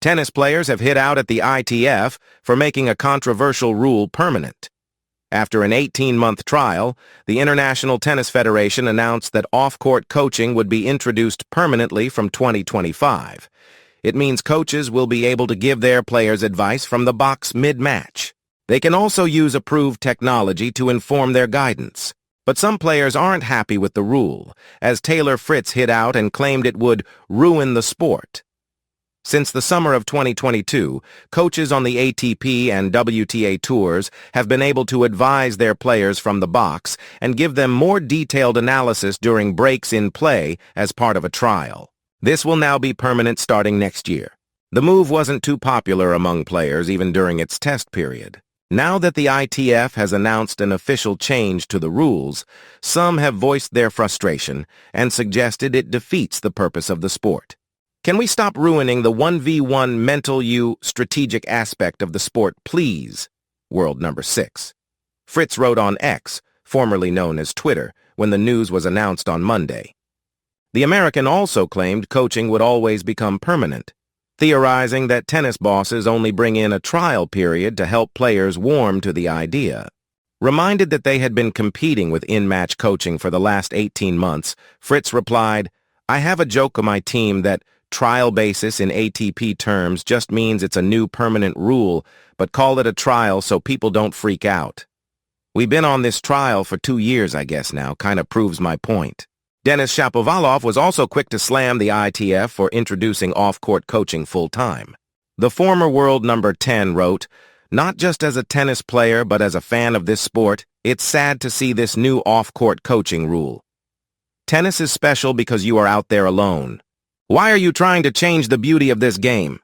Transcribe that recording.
Tennis players have hit out at the ITF for making a controversial rule permanent. After an 18-month trial, the International Tennis Federation announced that off-court coaching would be introduced permanently from 2025. It means coaches will be able to give their players advice from the box mid-match. They can also use approved technology to inform their guidance. But some players aren't happy with the rule, as Taylor Fritz hit out and claimed it would ruin the sport. Since the summer of 2022, coaches on the ATP and WTA tours have been able to advise their players from the box and give them more detailed analysis during breaks in play as part of a trial. This will now be permanent starting next year. The move wasn't too popular among players even during its test period. Now that the ITF has announced an official change to the rules, some have voiced their frustration and suggested it defeats the purpose of the sport. Can we stop ruining the 1v1 mental strategic aspect of the sport, please? World number 6. Fritz wrote on X, formerly known as Twitter, when the news was announced on Monday. The American also claimed coaching would always become permanent, theorizing that tennis bosses only bring in a trial period to help players warm to the idea. Reminded that they had been competing with in-match coaching for the last 18 months, Fritz replied, "I have a joke on my team that trial basis in ATP terms just means it's a new permanent rule, but call it a trial so people don't freak out. We've been on this trial for 2 years, I guess now, kind of proves my point." Denis Shapovalov was also quick to slam the ITF for introducing off-court coaching full-time. The former world number 10 wrote, "Not just as a tennis player, but as a fan of this sport, it's sad to see this new off-court coaching rule. Tennis is special because you are out there alone. Why are you trying to change the beauty of this game?